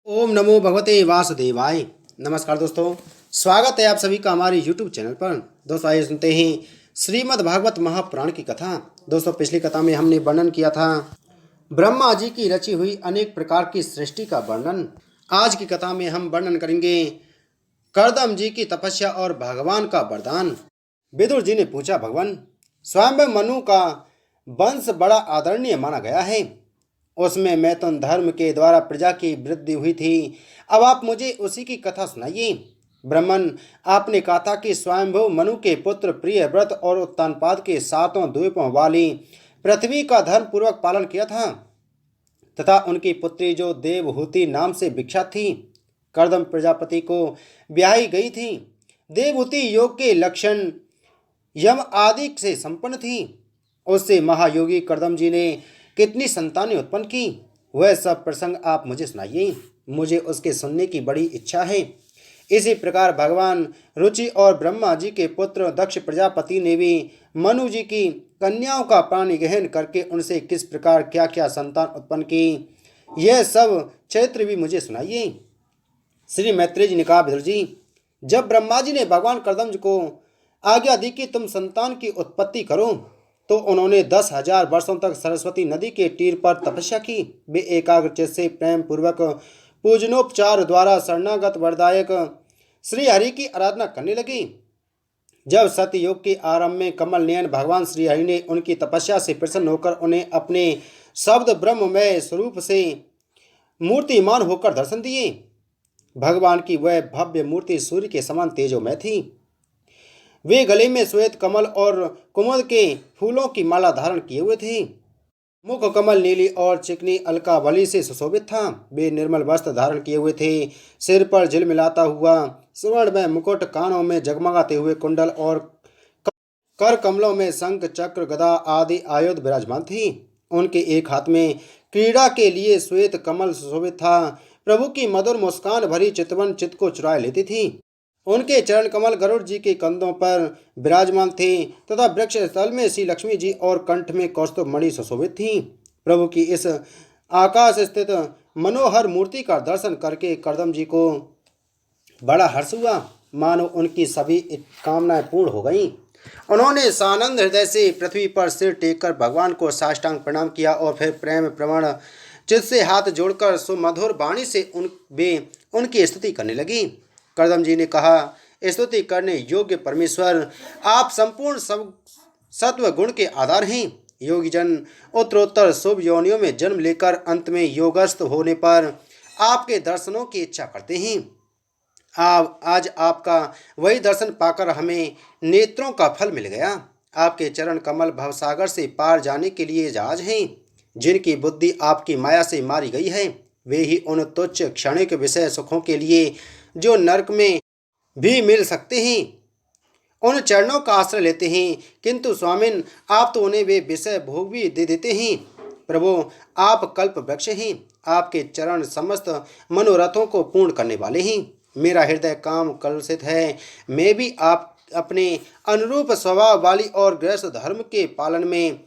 ओम नमो भगवते वासुदेवाय। नमस्कार दोस्तों, स्वागत है आप सभी का हमारे YouTube चैनल पर। दोस्तों आइए सुनते हैं श्रीमद् भागवत महापुराण की कथा। दोस्तों पिछली कथा में हमने वर्णन किया था ब्रह्मा जी की रची हुई अनेक प्रकार की सृष्टि का वर्णन। आज की कथा में हम वर्णन करेंगे कर्दम जी की तपस्या और भगवान का वरदान। विदुर जी ने पूछा, भगवान स्वयं मनु का वंश बड़ा आदरणीय माना गया है, उसमें मैथुन धर्म के द्वारा प्रजा की वृद्धि हुई थी। अब आप मुझे उसी की कथा सुनाइए। ब्राह्मण, आपने कहा था कि स्वयंभू मनु के पुत्र प्रियव्रत और उत्तानपाद के सातों द्वीपों वाली पृथ्वी का धर्म पूर्वक पालन किया था तथा उनकी पुत्री जो देवहूति नाम से विख्यात थी, कर्दम प्रजापति को ब्याही गई थी। देवहूति योग के लक्षण यम आदि से संपन्न थी। उससे महायोगी कर्दम जी ने कितनी संतानें उत्पन्न की, वह सब प्रसंग आप मुझे सुनाइए। मुझे उसके सुनने की बड़ी इच्छा है। इसी प्रकार भगवान रुचि और ब्रह्मा जी के पुत्र दक्ष प्रजापति ने भी मनु जी की कन्याओं का पानी ग्रहण करके उनसे किस प्रकार क्या क्या संतान उत्पन्न की, यह सब चरित्र भी मुझे सुनाइए। श्री मैत्रेय जी ने कहा, विदुर जी, जब ब्रह्मा जी ने भगवान कर्दम को आज्ञा दी कि तुम संतान की उत्पत्ति करो, तो उन्होंने 10,000 वर्षों तक सरस्वती नदी के तीर पर तपस्या की। वे एकाग्रचित्त से प्रेम पूर्वक पूजनोपचार द्वारा शरणागत वरदायक श्री हरि की आराधना करने लगी। जब सतयुग के आरंभ में कमल नयन भगवान श्री हरि ने उनकी तपस्या से प्रसन्न होकर उन्हें अपने शब्द ब्रह्ममय स्वरूप से मूर्तिमान होकर दर्शन दिए। भगवान की वह भव्य मूर्ति सूर्य के समान तेजोमय थी। वे गले में श्वेत कमल और कुमुद के फूलों की माला धारण किए हुए थे। मुख कमल नीली और चिकनी अलकावली से सुशोभित था। वे निर्मल वस्त्र धारण किए हुए थे। सिर पर झिलमिलाता हुआ स्वर्ण में मुकुट, कानों में जगमगाते हुए कुंडल और कर कमलों में शंख चक्र गदा आदि आयुध विराजमान थी। उनके एक हाथ में क्रीड़ा के लिए श्वेत कमल सुशोभित था। प्रभु की मधुर मुस्कान भरी चितवन चित्त को चुरा लेती थी। उनके चरण कमल गरुड़ जी के कंधों पर विराजमान थे तथा वृक्ष स्थल में श्री लक्ष्मी जी और कंठ में कौस्तुभ मणि सुशोभित थी। प्रभु की इस आकाश स्थित मनोहर मूर्ति का दर्शन करके कर्दम जी को बड़ा हर्ष हुआ, मानो उनकी सभी कामनाएं पूर्ण हो गईं। उन्होंने सानंद हृदय से पृथ्वी पर सिर टेककर भगवान को साष्टांग प्रणाम किया और फिर प्रेम प्रवण चित्त से हाथ जोड़कर सुमधुर वाणी से उनकी स्तुति करने लगी। कर्दम जी ने कहा, स्तुति करने योग्य परमेश्वर, आप संपूर्ण सत्व गुण के आधार हैं। योगी जन उत्तरोत्तर शुभ योनियों में जन्म लेकर अंत में योगस्थ होने पर आपके दर्शनों की इच्छा करते हैं। आज आपका वही दर्शन पाकर हमें नेत्रों का फल मिल गया। आपके चरण कमल भवसागर से पार जाने के लिए जहाज हैं। जिनकी बुद्धि आपकी माया से मारी गई है, वे ही उन तुच्छ क्षणिक विषय सुखों के लिए जो नरक में भी मिल सकते हैं उन चरणों का आश्रय लेते हैं, किंतु स्वामिन, आप तो उन्हें वे विषय भोग भी दे देते हैं। प्रभु, आप कल्प वृक्ष हैं। आपके चरण समस्त मनोरथों को पूर्ण करने वाले हैं। मेरा हृदय काम कलुषित है। मैं भी आप अपने अनुरूप स्वभाव वाली और गृहस्थ धर्म के पालन में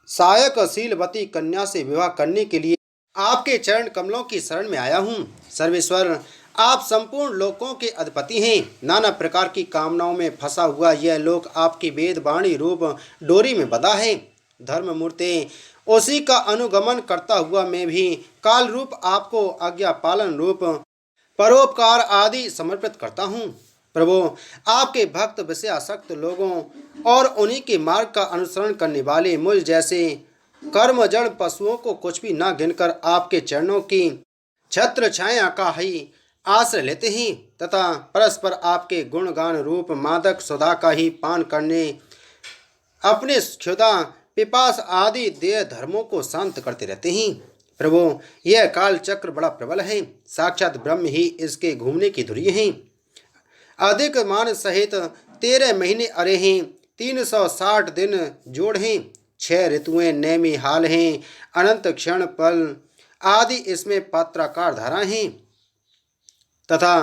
सहायक शीलवती कन्या से विवाह करने के लिए आपके चरण कमलों की शरण में आया हूँ। सर्वेश्वर, आप संपूर्ण लोकों के अधिपति हैं। नाना प्रकार की कामनाओं में फंसा हुआ यह लोक आपकी वेद वाणी रूप डोरी में बंधा है। धर्म मूर्ति उसी का अनुगमन करता हुआ मैं भी काल रूप आपको आज्ञा पालन रूप परोपकार आदि समर्पित करता हूँ। प्रभु, आपके भक्त विषयासक्त लोगों और उन्हीं के मार्ग का अनुसरण करने वाले मुझ जैसे कर्मजड़ पशुओं को कुछ भी न गिनकर आपके चरणों की छत्र छाया का ही आश्रय लेते हैं तथा परस्पर आपके गुणगान रूप मादक सुधा का ही पान करने अपने क्षुधा पिपास आदि देह धर्मों को शांत करते रहते हैं। प्रभु, यह काल चक्र बड़ा प्रबल है। साक्षात ब्रह्म ही इसके घूमने की धुरी हैं। अधिक मान सहित 13 महीने अरे हैं। 360 दिन जोड़ हैं। 6 ऋतुएं नैमी हाल हैं। अनंत क्षण पल आदि इसमें पात्राकार धाराएं हैं तथा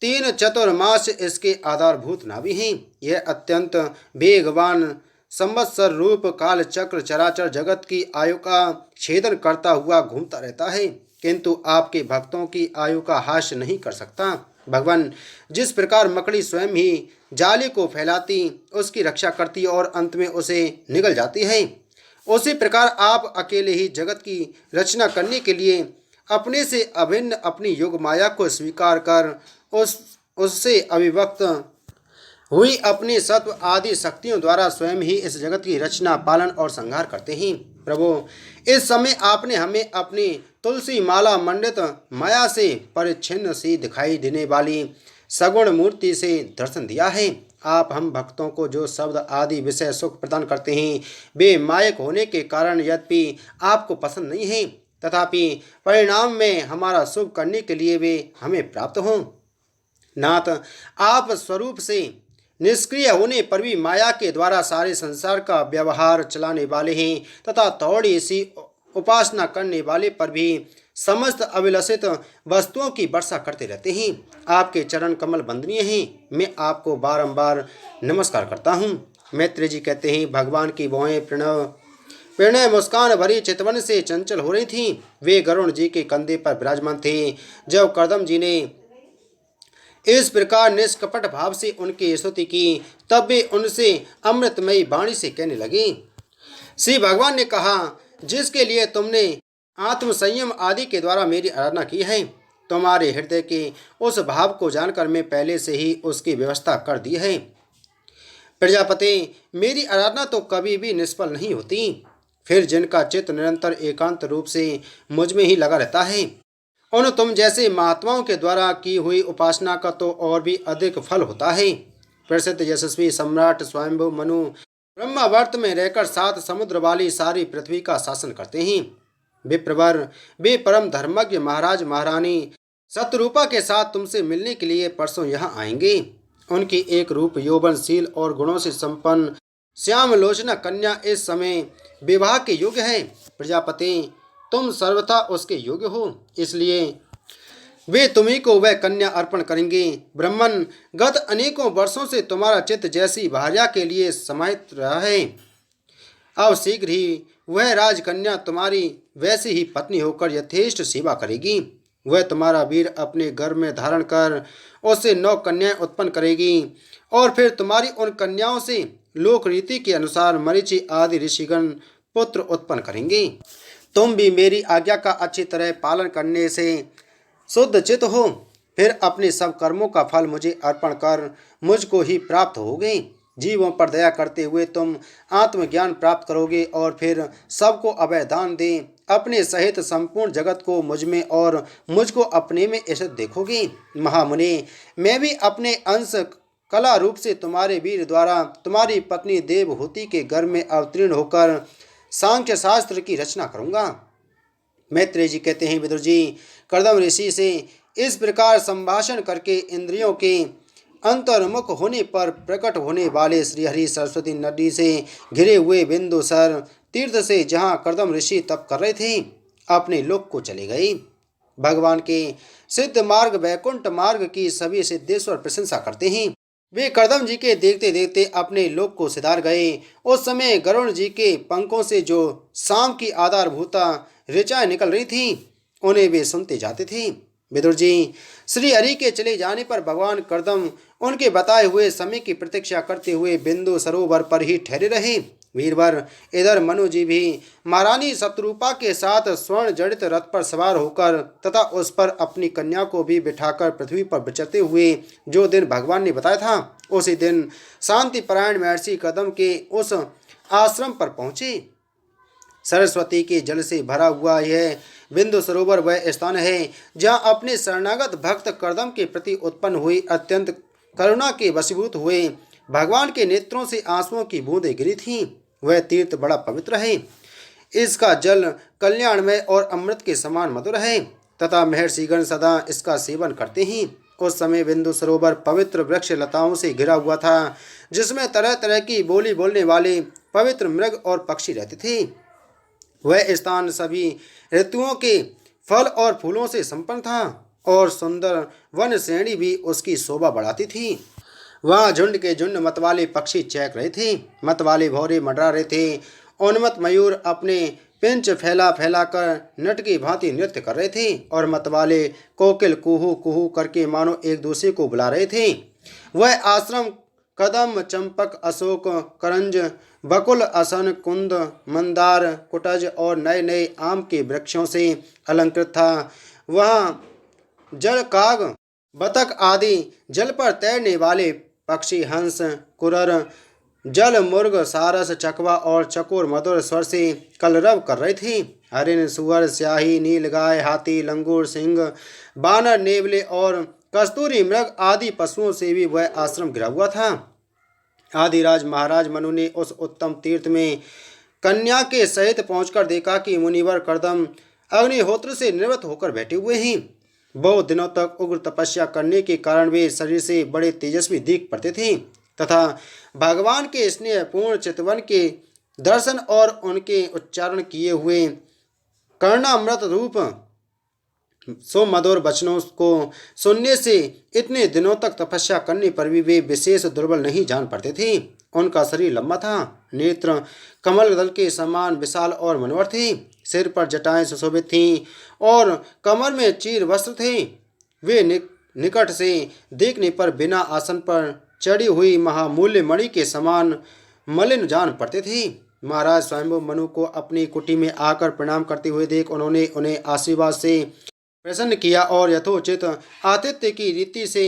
3 चतुर्मास इसके आधारभूत नाभि हैं। यह अत्यंत वेगवान संवत्सर रूप काल चक्र चराचर जगत की आयु का छेदन करता हुआ घूमता रहता है। किंतु आपके भक्तों की आयु का हास्य नहीं कर सकता। भगवान, जिस प्रकार मकड़ी स्वयं ही जाले को फैलाती, उसकी रक्षा करती और अंत में उसे निगल जाती है, उसी प्रकार आप अकेले ही जगत की रचना करने के लिए अपने से अभिन्न अपनी योग माया को स्वीकार कर उससे अभिव्यक्त हुई अपनी सत्व आदि शक्तियों द्वारा स्वयं ही इस जगत की रचना, पालन और संहार करते हैं। प्रभु, इस समय आपने हमें अपनी तुलसी माला मंडित माया से परिच्छिन्न सी दिखाई देने वाली सगुण मूर्ति से दर्शन दिया है। आप हम भक्तों को जो शब्द आदि विषय सुख प्रदान करते हैं, वे मायक होने के कारण यद्यपि आपको पसंद नहीं है, तथापि परिणाम में हमारा शुभ करने के लिए वे हमें प्राप्त हों। नाथ, आप स्वरूप से निष्क्रिय होने पर भी माया के द्वारा सारे संसार का व्यवहार चलाने वाले हैं तथा थोड़ी सी उपासना करने वाले पर भी समस्त अभिलषित वस्तुओं की वर्षा करते रहते हैं। आपके चरण कमल वंदनीय हैं। मैं आपको बारंबार नमस्कार करता हूँ। मैत्री जी कहते हैं, भगवान की भौहें प्रणय मुस्कान भरी चितवन से चंचल हो रही थीं। वे गरुण जी के कंधे पर विराजमान थे। जब कर्दम जी ने इस प्रकार निष्कपट भाव से उनकी स्तुति की, तब वे उनसे अमृतमयी वाणी से कहने लगे। श्री भगवान ने कहा, जिसके लिए तुमने आत्म संयम आदि के द्वारा मेरी आराधना की है, तुम्हारे हृदय के उस भाव को जानकर मैं पहले से ही उसकी व्यवस्था कर दी है। प्रजापति, मेरी आराधना तो कभी भी निष्फल नहीं होती। फिर जिनका चित्त निरंतर एकांत रूप से मुझ में ही लगा रहता है, उन तुम जैसे महात्माओं के द्वारा की हुई उपासना का तो और भी अधिक फल होता है। प्रसिद्ध यशस्वी सम्राट स्वयंभु मनु ब्रह्मावर्त में रहकर 7 समुद्र वाली सारी पृथ्वी का शासन करते हैं। विप्रवर, वे परम धर्मज्ञ महाराज महारानी शत्रुपा के साथ तुमसे मिलने के लिए परसों यहाँ आएंगे। उनकी एक रूप यौवनशील और गुणों से संपन्न श्याम लोचना कन्या इस समय विवाह के योग्य है। प्रजापति, तुम सर्वथा उसके योग्य हो, इसलिए वे तुम्ही को वह कन्या अर्पण करेंगे। ब्रह्मन, गत अनेकों वर्षों से तुम्हारा चित्त जैसी भार्या के लिए समाहित रहा है, अब शीघ्र ही वह राजकन्या तुम्हारी वैसी ही पत्नी होकर यथेष्ट सेवा करेगी। वह तुम्हारा वीर अपने गर्भ में धारण कर उससे 9 कन्याएं उत्पन्न करेगी और फिर तुम्हारी उन कन्याओं से लोक रीति के अनुसार मरीचि आदि ऋषिगण पुत्र उत्पन्न करेंगे। तुम भी मेरी आज्ञा का अच्छी तरह पालन करने से शुद्ध चित्त हो, फिर अपने सब कर्मों का फल मुझे अर्पण कर मुझको ही प्राप्त होगे। जीवों पर दया करते हुए तुम आत्मज्ञान प्राप्त करोगे और फिर सबको अभय दान दे अपने सहित संपूर्ण जगत को मुझ में और मुझको अपने में स्थित देखोगे। महामुनि, मैं भी अपने अंश कला रूप से तुम्हारे वीर द्वारा तुम्हारी पत्नी देवहूति के गर्भ में अवतीर्ण होकर सांख्य शास्त्र की रचना करूंगा। मैत्रेय जी कहते हैं, विदुर जी, कर्दम ऋषि से इस प्रकार संभाषण करके इंद्रियों के अंतर्मुख होने पर प्रकट होने वाले श्रीहरि सरस्वती नदी से घिरे हुए बिंदुसर तीर्थ से जहाँ कर्दम ऋषि तप कर रहे थे, अपने लोक को चले गए। भगवान के सिद्ध मार्ग वैकुंठ मार्ग की सभी सिद्धेश्वर प्रशंसा करते हैं। वे कर्दम जी के देखते देखते अपने लोक को सिधार गए। उस समय गरुण जी के पंखों से जो शाम की आधारभूता ऋचाएं निकल रही थीं, उन्हें वे सुनते जाते थे। विदुर जी, श्री हरि के चले जाने पर भगवान कर्दम उनके बताए हुए समय की प्रतीक्षा करते हुए बिंदु सरोवर पर ही ठहरे रहे। वीरवर, इधर मनु जी भी महारानी शत्रुपा के साथ स्वर्ण जड़ित रथ पर सवार होकर तथा उस पर अपनी कन्या को भी बिठाकर पृथ्वी पर विचरते हुए जो दिन भगवान ने बताया था, उसी दिन शांति परायण महर्षि कर्दम के उस आश्रम पर पहुँचे। सरस्वती के जल से भरा हुआ यह बिंदु सरोवर वह स्थान है जहाँ अपने शरणागत भक्त कर्दम के प्रति उत्पन्न हुई अत्यंत करुणा के वशीभूत हुए भगवान के नेत्रों से आंसुओं की बूंदें गिरी थीं। वह तीर्थ बड़ा पवित्र है। इसका जल कल्याणमय और अमृत के समान मधुर है तथा महर्षिगण सदा इसका सेवन करते हैं। उस समय बिंदु सरोवर पवित्र वृक्ष लताओं से घिरा हुआ था, जिसमें तरह तरह की बोली बोलने वाले पवित्र मृग और पक्षी रहते थे। वह स्थान सभी ऋतुओं के फल और फूलों से संपन्न था और सुंदर वन श्रेणी भी उसकी शोभा बढ़ाती थी। वहाँ झुंड के झुंड मतवाले पक्षी चहक रहे थे, मतवाले भौरे मंडरा रहे थे, उन्मत्त मयूर अपने पिंच फैला फैला कर नट की भांति नृत्य कर रहे थे और मतवाले कोकिल कुहू कुहू करके मानो एक दूसरे को बुला रहे थे। वह आश्रम कदम चंपक अशोक करंज बकुल असन कुंद मंदार कुटज और नए नए आम के वृक्षों से अलंकृत था। वहाँ जल काग बतख आदि जल पर तैरने वाले पक्षी हंस कुरर जल मुर्ग सारस चकवा और चकोर मधुर स्वर से कलरव कर रहे थे। हरिण सुअर स्याही नीलगाय हाथी लंगूर सिंह बानर नेवले और कस्तूरी मृग आदि पशुओं से भी वह आश्रम घिरा हुआ था। आदिराज महाराज मनु ने उस उत्तम तीर्थ में कन्या के सहित पहुंचकर देखा कि मुनिवर कर्दम अग्निहोत्र से निवृत्त होकर बैठे हुए हैं। बहुत दिनों तक उग्र तपस्या करने के कारण वे शरीर से बड़े तेजस्वी दिख पड़ते थे तथा भगवान के स्नेहपूर्ण चितवन के दर्शन और उनके उच्चारण किए हुए कर्णामृत रूप सुमधुर वचनों को सुनने से इतने दिनों तक तपस्या करने पर भी वे विशेष दुर्बल नहीं जान पड़ते थे। उनका शरीर लंबा था, नेत्र कमल दल के समान विशाल और मनोहर थे, सिर पर जटाएं सुशोभित थीं और कमर में चीर वस्त्र थे। वे निकट से देखने पर बिना आसन पर चढ़ी हुई महामूल्य मणि के समान मलिन जान पड़ते थे। महाराज स्वयंभू मनु को अपनी कुटी में आकर प्रणाम करते हुए देख उन्होंने उन्हें आशीर्वाद से प्रसन्न किया और यथोचित आतिथ्य की रीति से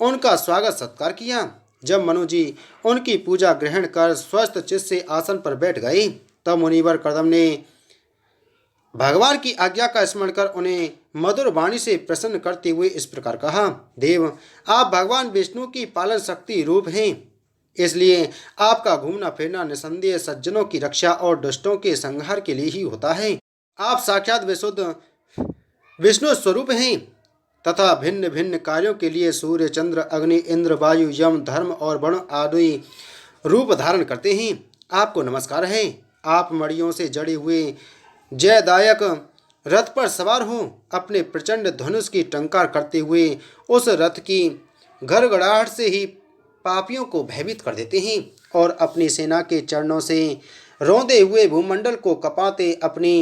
उनका स्वागत सत्कार किया। जब मनु जी उनकी पूजा ग्रहण कर स्वस्थ चित्त से आसन पर बैठ गए तब मुनिवर कर्दम ने भगवान की आज्ञा का स्मरण कर उन्हें मधुर वाणी से प्रसन्न करते हुए इस प्रकार कहा, देव, आप भगवान विष्णु की पालन शक्ति रूप हैं, इसलिए आपका घूमना फिरना निसंदेह सज्जनों की रक्षा और दुष्टों के संहार के लिए ही होता है। आप साक्षात विशुद्ध विष्णु स्वरूप हैं तथा भिन्न भिन्न कार्यों के लिए सूर्य चंद्र अग्नि इंद्र वायु यम धर्म और वरुण आदि रूप धारण करते हैं। आपको नमस्कार है। आप मड़ियों से जड़े हुए जयदायक रथ पर सवार हो अपने प्रचंड धनुष की टंकार करते हुए उस रथ की गड़गड़ाहट से ही पापियों को भयभीत कर देते हैं और अपनी सेना के चरणों से रौंदे हुए भूमंडल को कपाते अपनी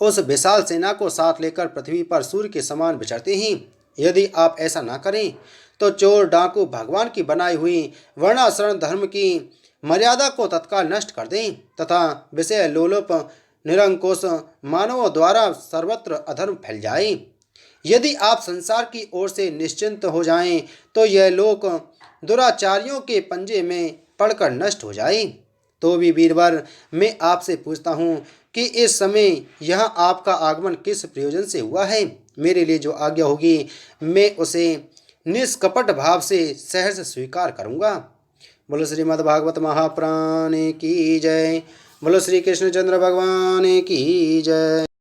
उस विशाल सेना को साथ लेकर पृथ्वी पर सूर्य के समान विचरते हैं। यदि आप ऐसा ना करें तो चोर डाकू भगवान की बनाई हुई वर्णाश्रम धर्म की मर्यादा को तत्काल नष्ट कर दें तथा विषय लोलुप निरंकुश मानवों द्वारा सर्वत्र अधर्म फैल जाए। यदि आप संसार की ओर से निश्चिंत हो जाएं तो यह लोक दुराचारियों के पंजे में पड़कर नष्ट हो जाए। तो भी वीरवर, मैं आपसे पूछता हूँ कि इस समय यहाँ आपका आगमन किस प्रयोजन से हुआ है। मेरे लिए जो आज्ञा होगी मैं उसे निष्कपट भाव से सहर्ष स्वीकार करूँगा। बोलो श्रीमद् भागवत महापुराण की जय। बोलो श्री कृष्णचंद्र भगवान की जय।